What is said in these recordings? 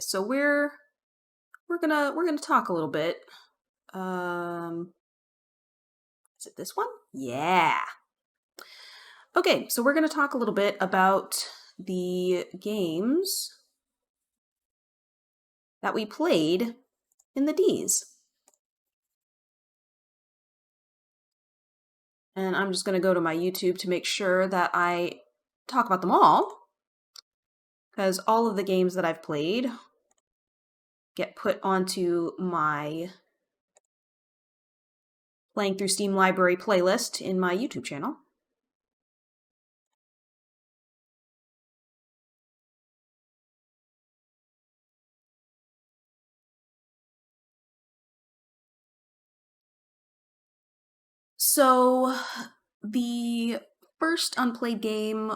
So we're gonna talk a little bit. Um, is it this one? Yeah. Okay, so we're gonna talk a little bit about the games that we played in the D's. And I'm just gonna go to my YouTube to make sure that I talk about them all, because all of the games that I've played get put onto my Playing Through Steam Library playlist in my YouTube channel. So the first Unplayed game,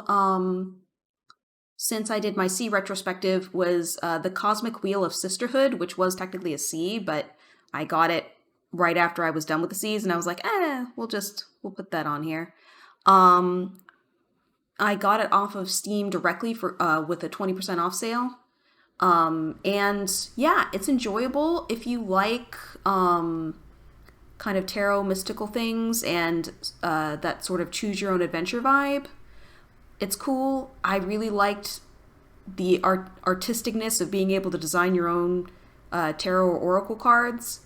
since I did my C retrospective, was The Cosmic Wheel of Sisterhood, which was technically a C, but I got it right after I was done with the C's, and I was like, we'll put that on here. I got it off of Steam directly for with a 20% off sale. And yeah, it's enjoyable if you like kind of tarot mystical things and that sort of choose your own adventure vibe. It's cool. I really liked the artisticness of being able to design your own tarot or oracle cards.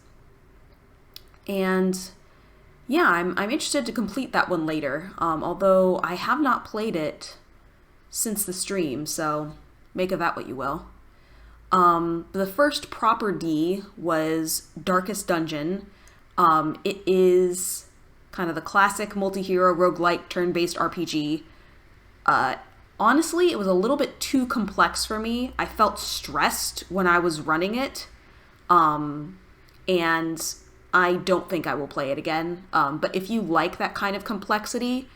And yeah, I'm interested to complete that one later, although I have not played it since the stream, so make of that what you will. The first proper D was Darkest Dungeon. It is kind of the classic multi-hero roguelike turn-based RPG. Honestly, it was a little bit too complex for me. I felt stressed when I was running it, and I don't think I will play it again. But if you like that kind of complexity,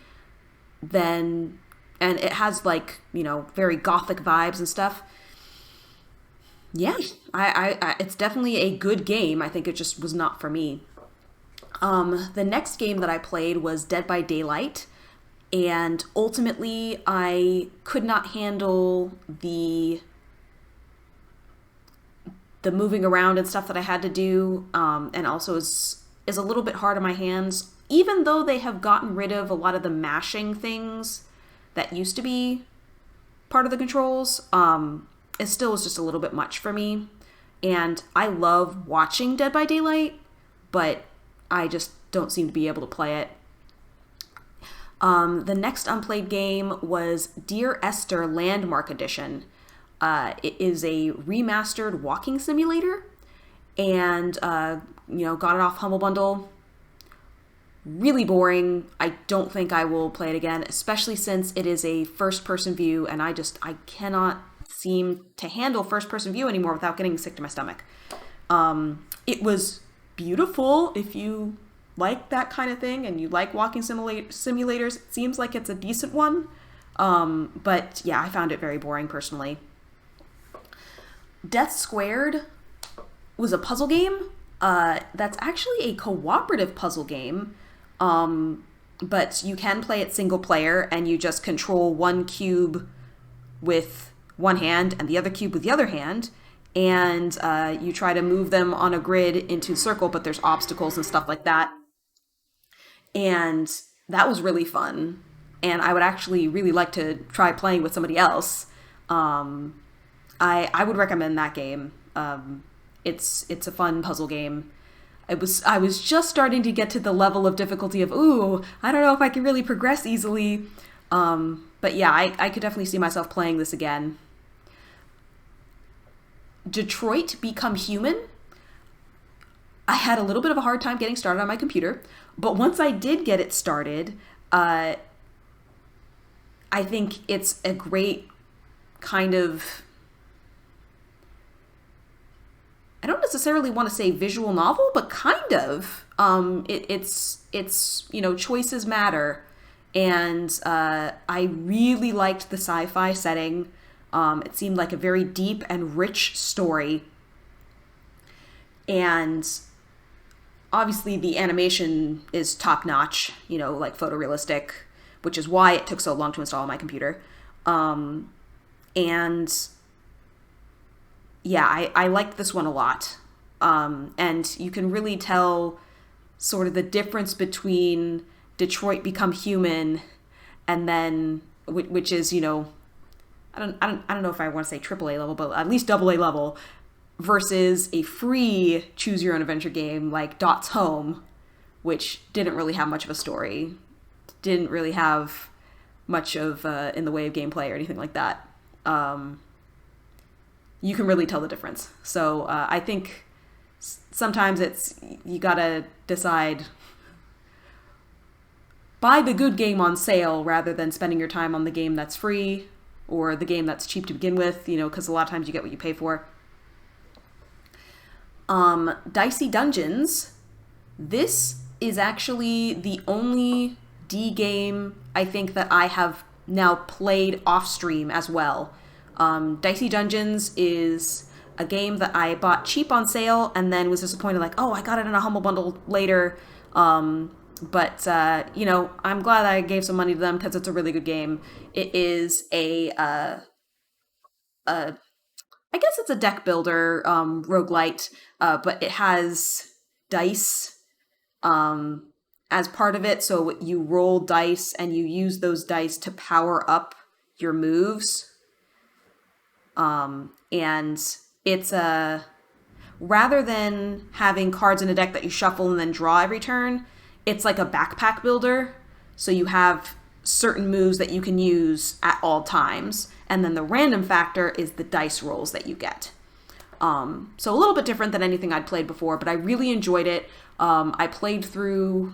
then, and it has like, very gothic vibes and stuff, yeah, I it's definitely a good game. I think it just was not for me. The next game that I played was Dead by Daylight, and ultimately I could not handle the moving around and stuff that I had to do, and also is a little bit hard on my hands. Even though they have gotten rid of a lot of the mashing things that used to be part of the controls, it still was just a little bit much for me. And I love watching Dead by Daylight, but I just don't seem to be able to play it. The next Unplayed game was Dear Esther Landmark Edition. It is a remastered walking simulator, and got it off Humble Bundle. Really boring. I don't think I will play it again, especially since it is a first-person view, and I cannot seem to handle first-person view anymore without getting sick to my stomach. It was beautiful if you like that kind of thing and you like walking simulators. It seems like it's a decent one, but yeah, I found it very boring personally. Death Squared was a puzzle game. That's actually a cooperative puzzle game, but you can play it single player, and you just control one cube with one hand and the other cube with the other hand, and you try to move them on a grid into a circle, but there's obstacles and stuff like that. And that was really fun, and I would actually really like to try playing with somebody else. I would recommend that game. It's a fun puzzle game. I was just starting to get to the level of difficulty of, I don't know if I can really progress easily. But yeah, I could definitely see myself playing this again. Detroit Become Human. I had a little bit of a hard time getting started on my computer, but once I did get it started, I think it's a great kind of, I don't necessarily want to say visual novel, but kind of. It's choices matter, and I really liked the sci-fi setting. It seemed like a very deep and rich story, and obviously the animation is top notch. Like photorealistic, which is why it took so long to install on my computer. And yeah, I liked this one a lot. And you can really tell sort of the difference between Detroit Become Human and then, which is, I don't know if I want to say AAA level, but at least AA level, versus a free choose your own adventure game like Dot's Home, which didn't really have much of a story, didn't really have much of in the way of gameplay or anything like that. You can really tell the difference. So I think sometimes you gotta decide, buy the good game on sale rather than spending your time on the game that's free or the game that's cheap to begin with, because a lot of times you get what you pay for. Dicey Dungeons. This is actually the only D game I think that I have now played off stream as well. Dicey Dungeons is a game that I bought cheap on sale and then was disappointed, like, oh, I got it in a Humble Bundle later. But I'm glad I gave some money to them because it's a really good game. It is I guess it's a deck builder roguelite, but it has dice as part of it. So you roll dice and you use those dice to power up your moves. And it's rather than having cards in a deck that you shuffle and then draw every turn, it's like a backpack builder. So you have certain moves that you can use at all times. And then the random factor is the dice rolls that you get. So a little bit different than anything I'd played before, but I really enjoyed it. I played through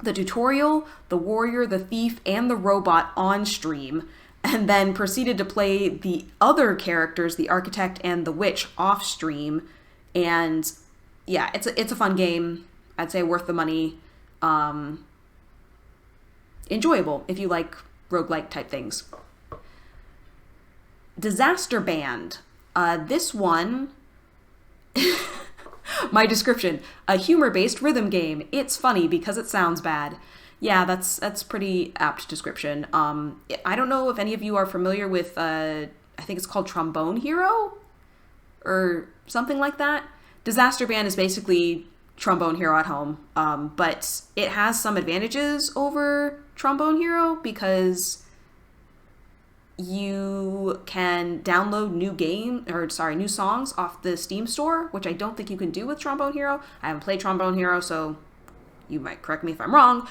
the tutorial, the warrior, the thief, and the robot on stream, and then proceeded to play the other characters, the architect and the witch, off stream. And yeah, it's a fun game. I'd say worth the money. Enjoyable if you like roguelike type things. Disaster Band. This one, my description, a humor-based rhythm game. It's funny because it sounds bad. Yeah, that's pretty apt description. I don't know if any of you are familiar with, I think it's called Trombone Hero or something like that. Disaster Band is basically Trombone Hero at home, but it has some advantages over Trombone Hero because you can download new songs off the Steam store, which I don't think you can do with Trombone Hero. I haven't played Trombone Hero, so you might correct me if I'm wrong.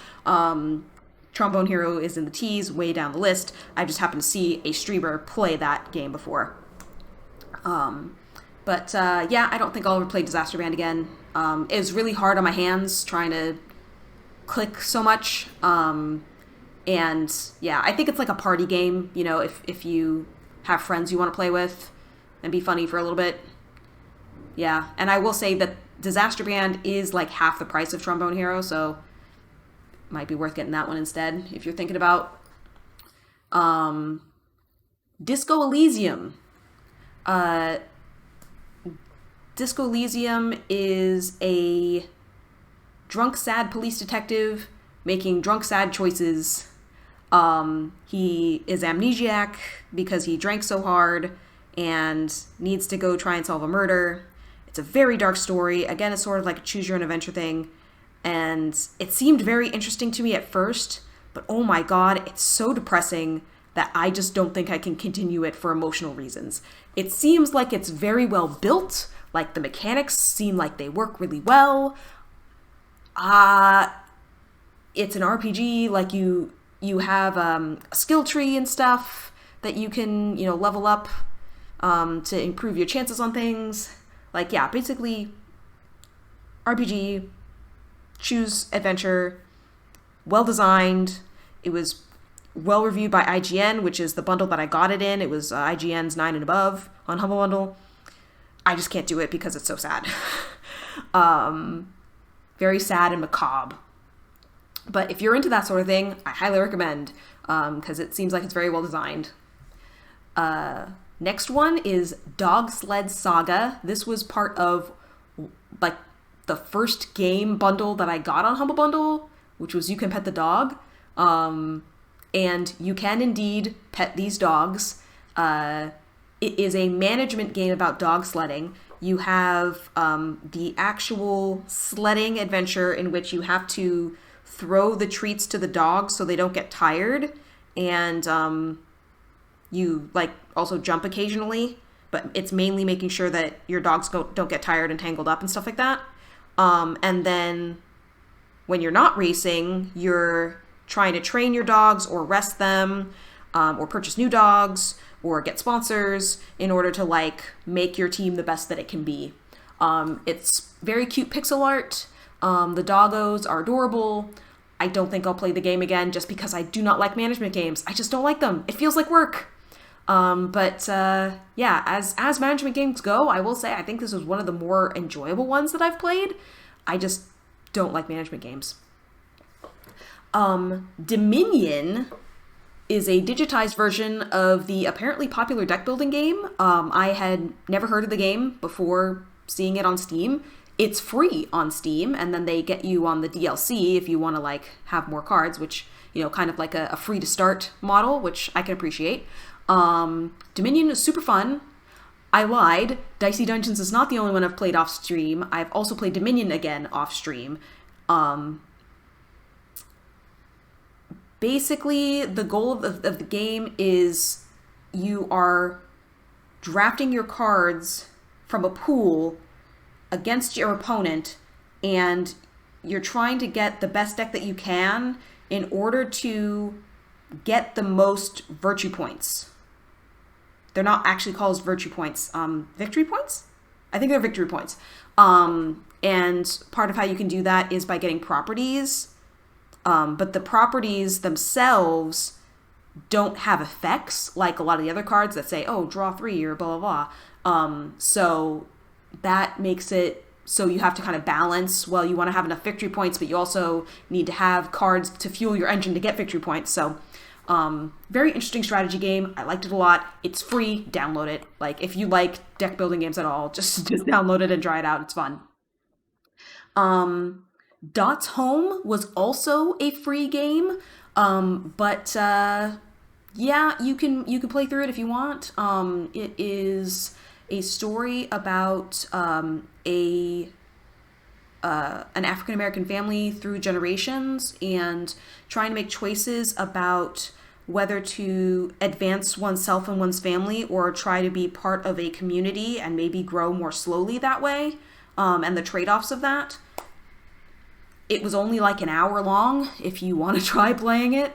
Trombone Hero is in the T's, way down the list. I just happened to see a streamer play that game before. But I don't think I'll ever play Disaster Band again. It was really hard on my hands trying to click so much. And yeah, I think it's like a party game, if you have friends you want to play with and be funny for a little bit. Yeah, and I will say that Disaster Band is like half the price of Trombone Hero, so might be worth getting that one instead if you're thinking about. Disco Elysium. Disco Elysium is a drunk, sad police detective making drunk, sad choices. He is amnesiac because he drank so hard and needs to go try and solve a murder. It's a very dark story. Again, it's sort of like a choose your own adventure thing. And it seemed very interesting to me at first, but oh my god, it's so depressing that I just don't think I can continue it for emotional reasons. It seems like it's very well built, like the mechanics seem like they work really well. It's an RPG, like you have a skill tree and stuff that you can, level up to improve your chances on things. Like, yeah, basically RPG, choose adventure, well designed. It was well reviewed by IGN, which is the bundle that I got it in. It was IGN's 9 and above on Humble Bundle. I just can't do it because it's so sad. Very sad and macabre. But if you're into that sort of thing, I highly recommend, because it seems like it's very well designed. Next one is Dog Sled Saga. This was part of like the first game bundle that I got on Humble Bundle, which was You Can Pet the Dog. And you can indeed pet these dogs. It is a management game about dog sledding. You have the actual sledding adventure in which you have to throw the treats to the dogs so they don't get tired, and you like also jump occasionally, but it's mainly making sure that your dogs don't get tired and tangled up and stuff like that. And then when you're not racing, you're trying to train your dogs or rest them, or purchase new dogs or get sponsors in order to like make your team the best that it can be. It's very cute pixel art. The doggos are adorable. I don't think I'll play the game again just because I do not like management games. I just don't like them. It feels like work. Yeah, as management games go, I will say I think this was one of the more enjoyable ones that I've played. I just don't like management games. Dominion is a digitized version of the apparently popular deck building game. I had never heard of the game before seeing it on Steam. It's free on Steam, and then they get you on the DLC if you want to like have more cards, which, you know, kind of like a free to start model, which I can appreciate. Dominion is super fun. I lied. Dicey Dungeons is not the only one I've played off stream. I've also played Dominion again off stream. Basically, the goal of the game is you are drafting your cards from a pool against your opponent, and you're trying to get the best deck that you can in order to get the most virtue points. They're not actually called virtue points. Victory points? I think they're victory points. And part of how you can do that is by getting properties. But the properties themselves don't have effects like a lot of the other cards that say, oh, draw 3 or blah, blah, blah. So that makes it so you have to kind of balance, well, you want to have enough victory points, but you also need to have cards to fuel your engine to get victory points. So very interesting strategy game. I liked it a lot. It's free. Download it. Like, if you like deck building games at all, just download it and try it out. It's fun. Dots Home was also a free game, but yeah, you can play through it if you want. It is a story about an African American family through generations and trying to make choices about whether to advance oneself and one's family or try to be part of a community and maybe grow more slowly that way, and the trade-offs of that. It was only like an hour long if you want to try playing it,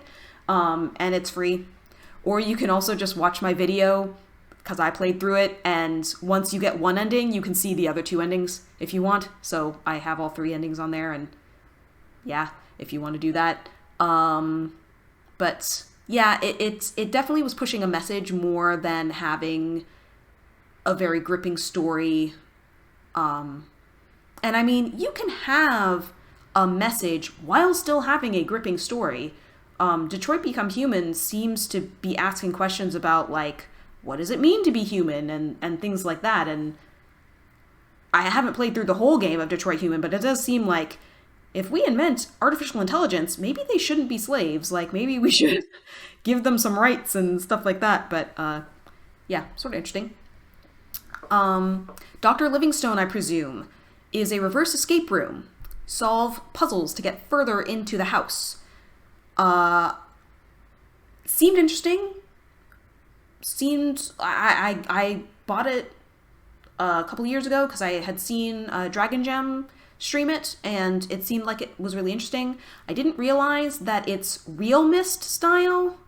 and it's free. Or you can also just watch my video because I played through it, and once you get one ending, you can see the other 2 endings if you want. So I have all 3 endings on there, and yeah, if you want to do that. But yeah, it definitely was pushing a message more than having a very gripping story. And I mean, you can have a message while still having a gripping story. Detroit Become Human seems to be asking questions about, like, what does it mean to be human and things like that. And I haven't played through the whole game of Detroit Human, but it does seem like if we invent artificial intelligence, maybe they shouldn't be slaves. Like, maybe we should give them some rights and stuff like that. But yeah, sort of interesting. Dr. Livingstone, I presume, is a reverse escape room. Solve puzzles to get further into the house. Seemed interesting. I bought it a couple years ago because I had seen Dragon Gem stream it, and it seemed like it was really interesting. I didn't realize that it's real Myst style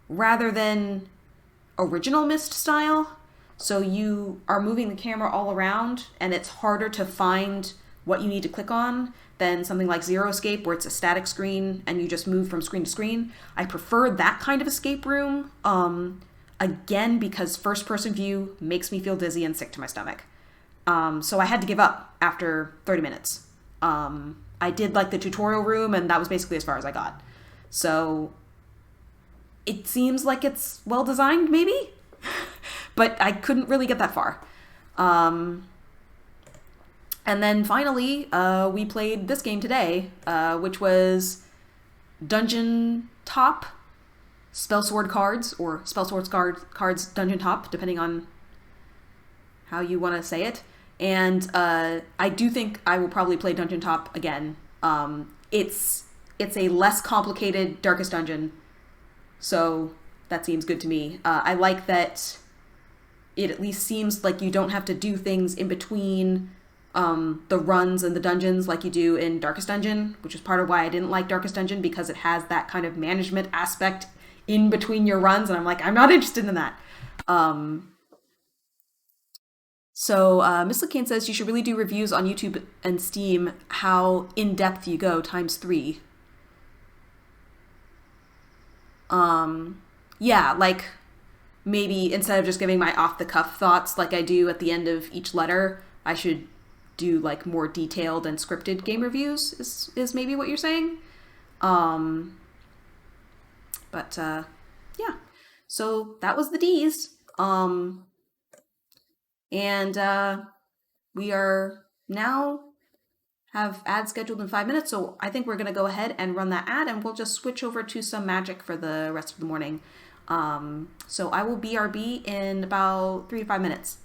rather than original Myst style. So you are moving the camera all around, and it's harder to find what you need to click on than something like Zero Escape, where it's a static screen and you just move from screen to screen. I prefer that kind of escape room, again, because first-person view makes me feel dizzy and sick to my stomach. So I had to give up after 30 minutes. I did like the tutorial room, and that was basically as far as I got. So it seems like it's well-designed, maybe? But I couldn't really get that far. And then finally, we played this game today, which was Dungeon Top Spellsword Cards, or Spellsword Cards Dungeon Top, depending on how you want to say it. And I do think I will probably play Dungeon Top again. It's a less complicated Darkest Dungeon, so that seems good to me. I like that it at least seems like you don't have to do things in between the runs and the dungeons like you do in Darkest Dungeon, which is part of why I didn't like Darkest Dungeon, because it has that kind of management aspect in between your runs, and I'm like, I'm not interested in that. Miss LeCane says you should really do reviews on YouTube and Steam, how in-depth you go, ×3. Yeah, like maybe instead of just giving my off-the-cuff thoughts like I do at the end of each letter, I should do like more detailed and scripted game reviews, is maybe what you're saying. But yeah, so that was the D's. And we are now have ads scheduled in 5 minutes, so I think we're going to go ahead and run that ad, and we'll just switch over to some magic for the rest of the morning. So I will BRB in about 3 to 5 minutes.